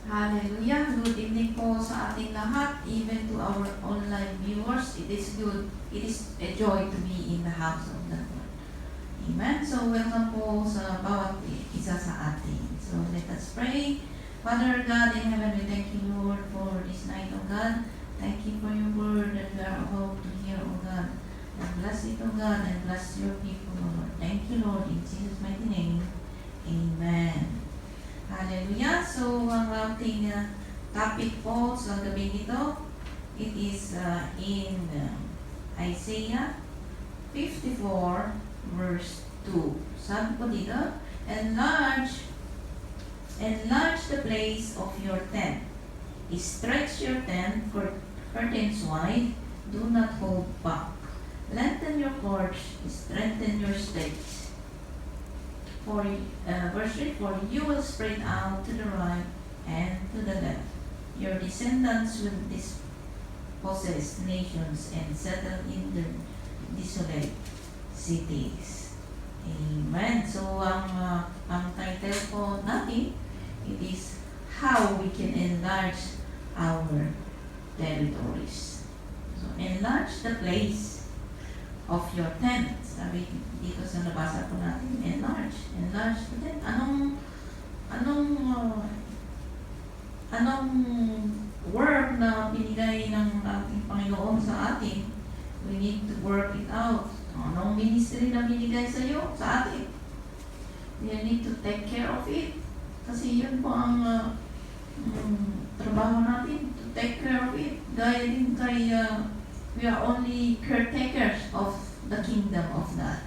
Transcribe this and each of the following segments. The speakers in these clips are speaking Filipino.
Hallelujah. Good evening po sa ating lahat, even to our online viewers. It is good. It is a joy to be in the house of the Lord. Amen. So, welcome po sa bawat isa sa atin. So, let us pray. Father God in heaven, we thank you, Lord, for this night, O God. Thank you for your word that we are about to hear, O God. And bless it, O God, and bless your people, O Lord. Thank you, Lord, in Jesus' mighty name. Amen. Hallelujah. So, ang ating topic po sa gabi nito, it is in Isaiah 54 verse 2. Sabi po dito, enlarge the place of your tent. Stretch your tent curtains wide, do not hold back. Lengthen your cords, strengthen your stakes. Verse 3, for you will spread out to the right and to the left. Your descendants will dispossess nations and settle in their desolate cities. Amen. So, ang title po natin, it is how we can enlarge our territories. So, enlarge the place of your tent. Sabi dito sa nabasa po natin, enlarge the tent. Anong work na binigay ng ating Panginoon sa atin? We need to work it out. Anong ministry na binigay sa iyo, sa atin? We need to take care of it. Kasi yun po ang trabaho natin, to take care of it. Gaya din kay we are only caretakers of the kingdom of God.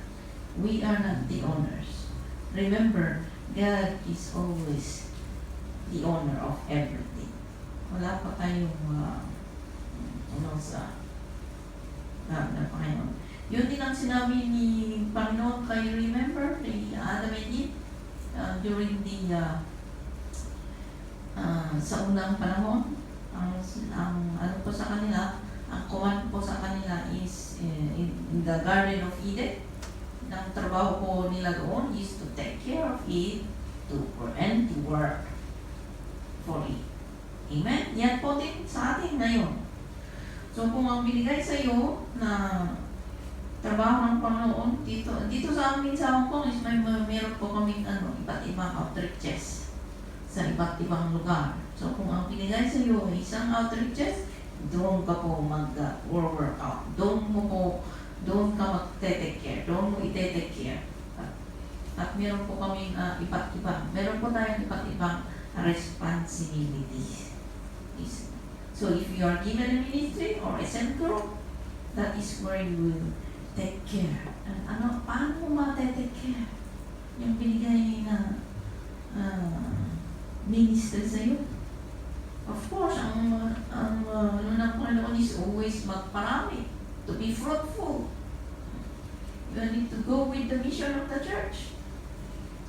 We are not the owners. Remember, God is always the owner of everything. Wala pa tayong sa na Panginoon. Yun din ang sinabi ni Panginoon kay remember, ni Adam and Eve, during the sa unang panahon, ang ano po sa kanila, ang command po sa kanila is in the Garden of Eden. Ang trabaho po nila doon is to take care of it, and to work for it. Amen? Yan po din sa atin ngayon. So kung ang binigay sa iyo na trabaho ng Panginoon, dito sa amin sa Hong Kong is meron po kaming iba't ibang outreaches sa iba't ibang lugar. So kung ang binigay sa iyo ay isang outreaches, doon ka po mag-work out. Doon ka mag-take care. Doon mo i-take care. At meron po kaming iba't iba. Meron po tayong iba't ibang responsibilities. So if you are given a ministry or a center, that is where you will take care. And paano mo ma-take care? Yung binigay na ministry sa iyo. Of course, ang ng Panginoon is always magparami, to be fruitful. You need to go with the mission of the church,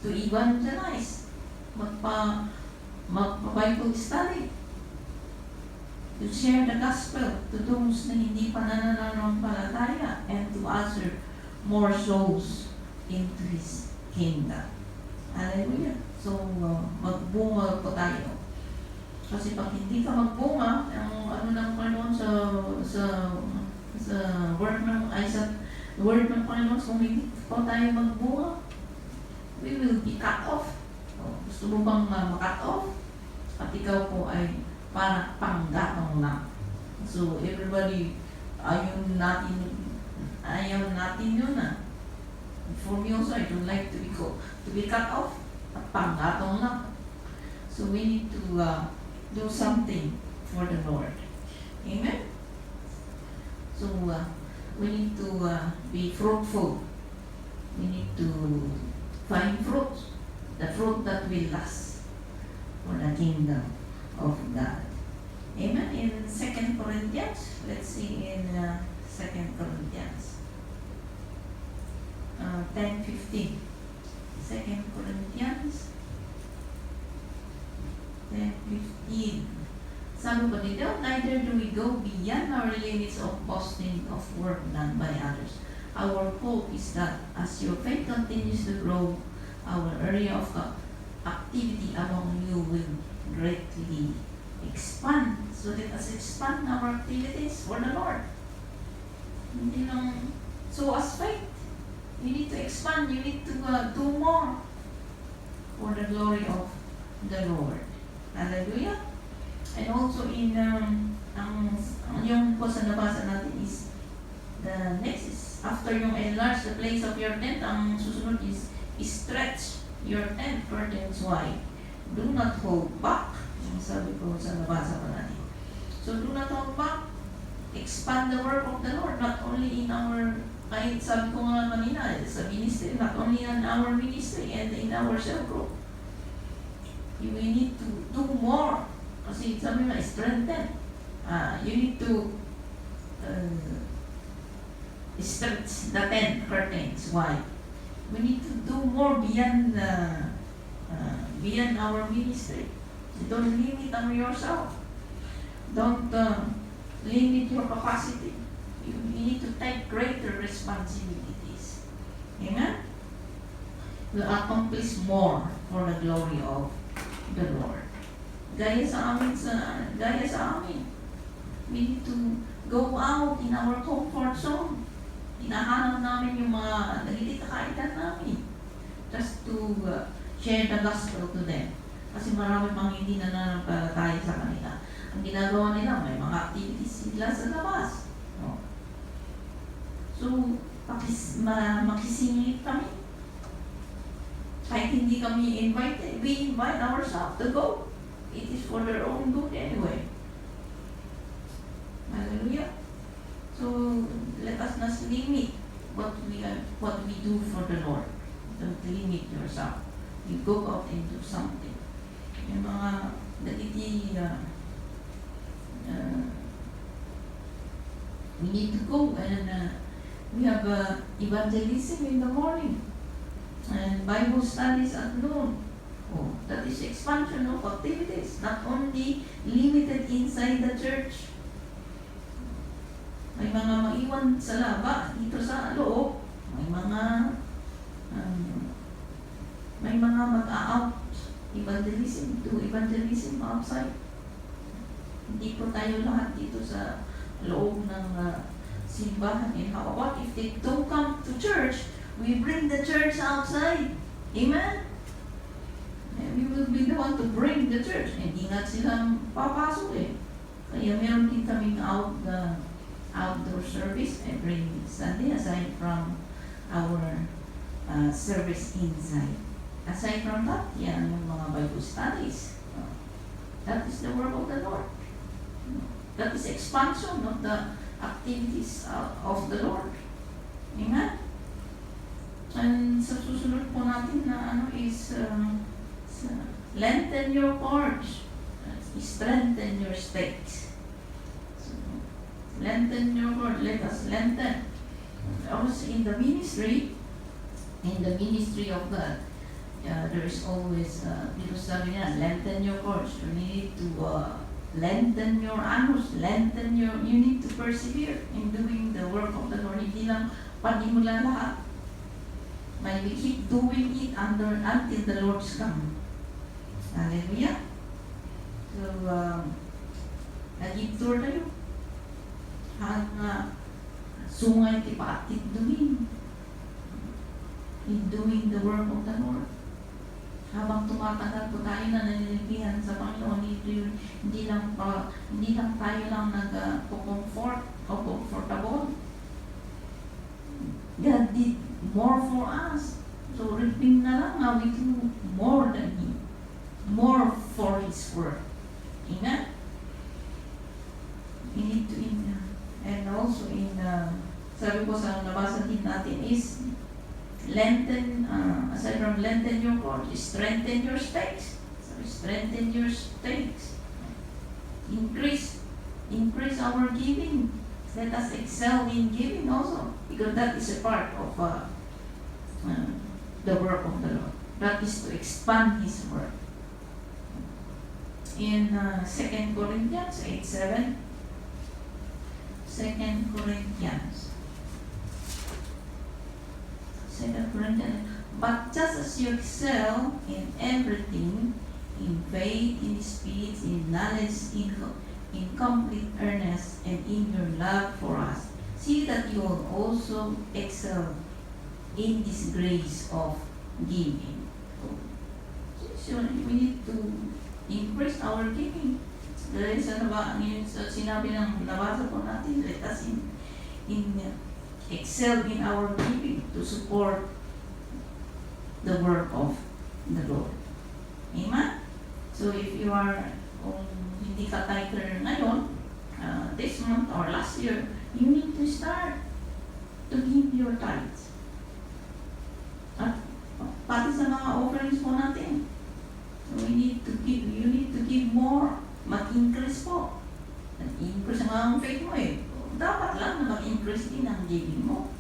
to evangelize, magpa-Bible study, to share the gospel to those na hindi pa nananampalataya, and to usher more souls into His kingdom. Hallelujah. So, magbunga po tayo. Kasi pag hindi ka magbunga, ang ng Panginoon sa word ng Panginoon, kung hindi pa tayo magbunga, we will be cut off. Gusto mo bang ma-cut off? At ikaw po ay para panggatong lang. So everybody, ayaw natin yun na. For me also, I don't like to be cut off. At panggatong lang. So we need to do something for the Lord. Amen? So, we need to be fruitful. We need to find fruit. The fruit that will last for the kingdom of God. Amen? In 2 Corinthians, let's see in 2 Corinthians 10:15. 2 Corinthians 10:15. Sabi ko dito, neither do we go beyond our limits of boasting of work done by others. Our hope is that as your faith continues to grow, our area of activity among you will greatly expand. So let us expand our activities for the Lord. Hindi lang so as faith. You need to expand. You need to do more for the glory of the Lord. Hallelujah. And also in yung po sa nabasa natin is the next is after yung enlarge the place of your tent, ang susunod is stretch your tent curtains wide. Do not hold back. Yung sabi ko sa nabasa pa natin. So do not hold back. Expand the work of the Lord, not only in our, kahit sabi ko nga kanina, sa ministry, not only in our ministry and in our cell group. We need to do more. Kasi sabi nga, strengthen. You need to stretch the tent curtains wide. We need to do more beyond our ministry. Don't limit on yourself. Don't limit your capacity. You need to take greater responsibilities. Amen? We'll accomplish more for the glory of the Lord. Gaya sa amin. We need to go out in our comfort zone. Hinahanap namin yung mga nagigit na kaitan namin just to share the gospel to them. Kasi marami pang hindi nananampalataya sa kanila. Ang ginagawa nila, may mga activities sila sa labas. No? So, makisingit kami. Kahit hindi kami invited, we invite ourselves to go. It is for their own good anyway. Hallelujah. So, let us not limit what we do for the Lord. Don't limit yourself. You go out and do something. Yung mga we need to go and we have evangelism in the morning and Bible studies at noon. Oh, that is expansion of activities, not only limited inside the church. May mga maiwan sa laba, dito sa loob. May mga mag-out evangelism, do evangelism outside. Hindi po tayo lahat dito sa loob ng simbahan. And how about if they don't come to church, we bring the church outside. Amen? And we will be the one to bring the church. Hindi nga silang papasok eh. Kaya meron din kaming outdoor service every Sunday aside from our service inside. Aside from that, yan yung mga Bible studies. That is the work of the Lord. That is expansion of the activities of the Lord. Amen? And sa susunod po natin na is lengthen your cords, strengthen your stakes. So, lengthen your cord, let us lengthen. Also in the ministry of God, there is always, dito sabi niya, lengthen your cords. You need to lengthen your annus, you need to persevere in doing the work of the Lord. Hindi lang panimula lahat. May we keep doing it until the Lord's come. Hallelujah. So, nag-give tour tayo. Sungay tipatit doing in doing the work of the Lord. Habang tumatagal po tayo na nanilipihan sa Panginoon, hindi lang tayo lang nag-comfort o comfortable. God did more for us. So, reaping na lang na we do more than Him. More for His work. Amen? We need to, and also sabi ko sa nabasa din natin is, lengthen, aside from lengthen your cords, strengthen your stakes. So, strengthen your stakes. Increase our giving. Let us excel in giving also, because that is a part of the work of the Lord. That is to expand His work. In 2 Corinthians 8:7, 2 Corinthians, but just as you excel in everything, in faith, in speech, in knowledge, in complete earnest, and in your love for us. See that you will also excel in this grace of giving. So we need to increase our giving. Dahil sa sinabi ng nabasa po natin, let us excel in our giving to support the work of the Lord. Amen? So if you are hindi ka tither ngayon, this month or last year, you need to start to give your tithes. At pati sa mga offerings po natin, so you need to give more, mag-increase po. Nag-increase ang faith mo eh. Dapat lang na mag-increase din ang giving mo.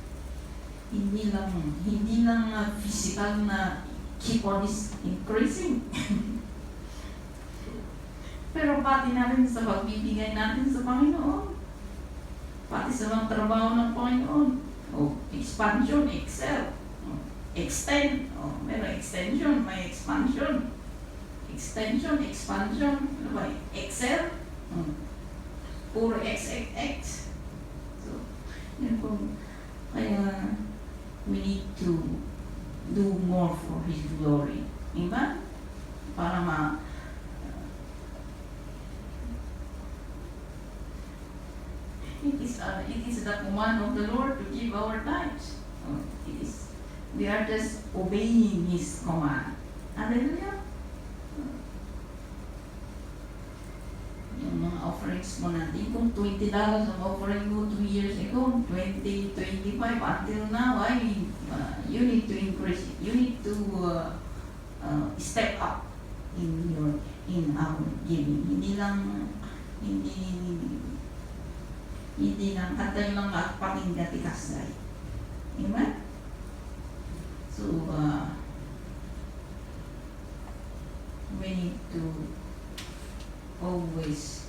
Hindi lang physical na keep on increasing. Pero pati na rin sa pagbibigay natin sa Panginoon. Pati sa mga trabaho ng Panginoon. Expansion, excel. Extend. Meron extension, may expansion. Extension, expansion. Ano ba? Excel. Puro XXX. So, yun po. Kaya, we need to do more for His glory. Diba? Para it is the command of the Lord to give our tithes. We are just obeying His command. Hallelujah. Yung mga offerings mo natin, kung $20 ang offering mo 2 years ago, 20, 25 until now, you need to increase it. You need to step up in our giving. Hindi lang katay lang at pakinggan tikasay. Amen? So, we need to always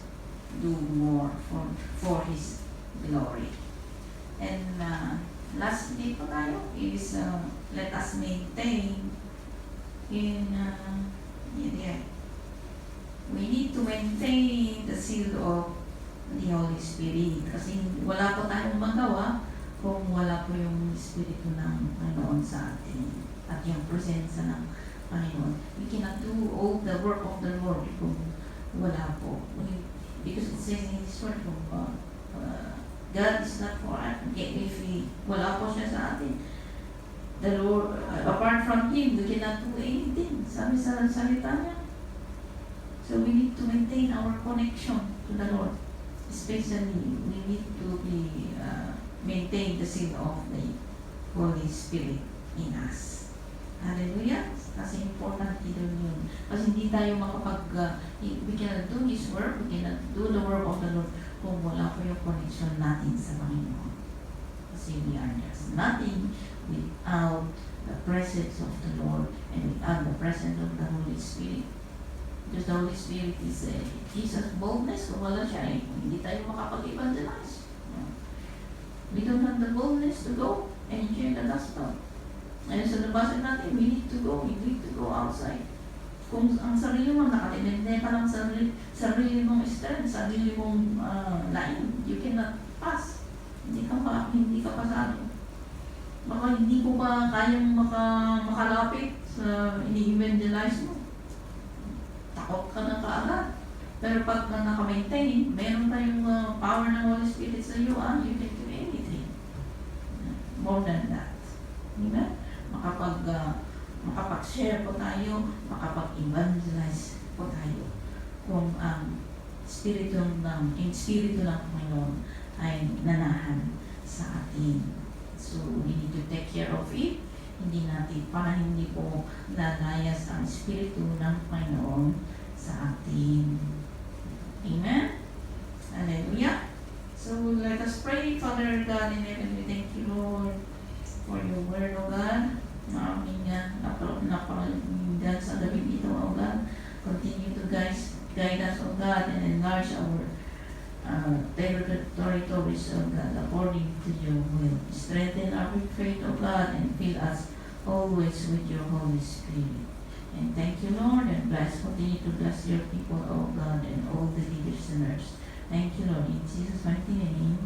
do more for His glory. And lastly po tayo is let us maintain we need to maintain the seal of the Holy Spirit. Kasi wala po tayong magawa kung wala po yung Espiritu ng Panginoon sa atin at yung presensya ng Panginoon. We cannot do all the work of the Lord kung wala po. Because it says in His word, God is not for us. If wala po siya sa atin, the Lord, apart from Him, we cannot do anything. Sabi sa salita niya. So we need to maintain our connection to the Lord. Especially, we need to maintain the seal of the Holy Spirit in us. Hallelujah! Kasi important din yun. Kasi hindi tayo we cannot do His work, we cannot do the work of the Lord kung wala po yung connection natin sa Panginoon. Kasi we are just nothing without the presence of the Lord and without the presence of the Holy Spirit. Because the Holy Spirit gives us boldness. Kung wala siya, hindi tayo makapag-evangelize. We don't have the boldness to go and share the gospel. Ngayon sa nabasa natin, we need to go outside. Kung ang sarili mo, nakalimende ka lang sarili mong strength, sarili mong line, you cannot pass. Hindi ka pasado. Baka hindi ko pa kayang makalapit sa ini-evangelize mo. Takot ka na kaagad. Pero pag naka-maintain, meron tayong power ng Holy Spirit sa iyo, you can do anything. More than that. Diba? Makapag-share po tayo, makapag-evangelize po tayo. Kung ang Espiritu ng Panginoon ay nanahan sa atin. So, we need to take care of it. Para hindi po lalayas ang Espiritu ng Panginoon sa atin. Amen? Hallelujah! So, let us pray. Father God in heaven, we thank you, Lord, for your word, O God. Maraming napakinggan sa gabi ito, O God. Continue to guide us, O God, and enlarge our territories, O God, according to your will. Strengthen our faith, O God, and fill us always with your Holy Spirit. And thank you, Lord, and continue to bless your people, oh God, and all the leaders and nurse. Thank you, Lord, in Jesus' mighty name.